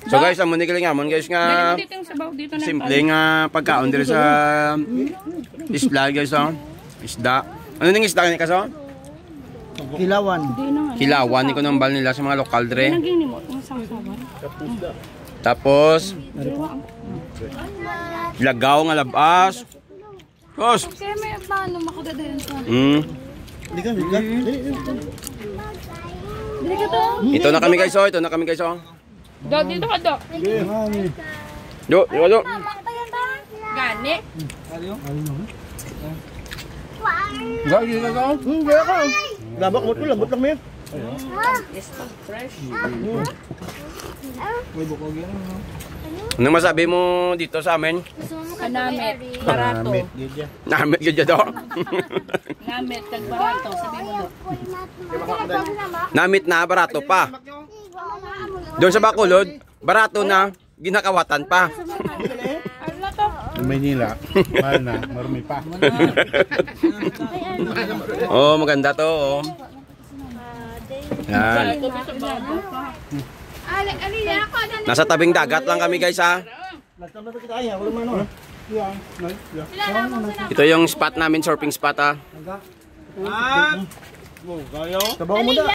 So guys, amo ni kalingamon guys nga simple nga pagkaon diri sa isla guys oh. Isda. Ano ning isda ni kaso? Kilawan. Kilawan ni ko nang bal nila sa mga lokal dre. Tapos lagaw nga labas. Kos. Kaya may paano makadadayan sa. Dili ka. Dili ka to. Ito na kami guys oh, ito na kami guys oh. Do, dito ka do. Do. Gani. Gagi ka ko. Gaya ka. Labak mo ito, labot lang mo yun. Fresh. May bukog yan. Ano masabi mo dito sa amin? Namit. Barato. Namit ka dyan do. Namit. Tag-barato. Sabi mo do. Namit na barato pa. Doon sa Bacolod, barato na, ginakawatan pa. Maynila, mahal na, marumi pa. Oh, maganda to. Oh. Yan. Nasa tabing dagat lang kami guys ha. Ito yung spot namin, surfing spot ha. Sabaw mo na.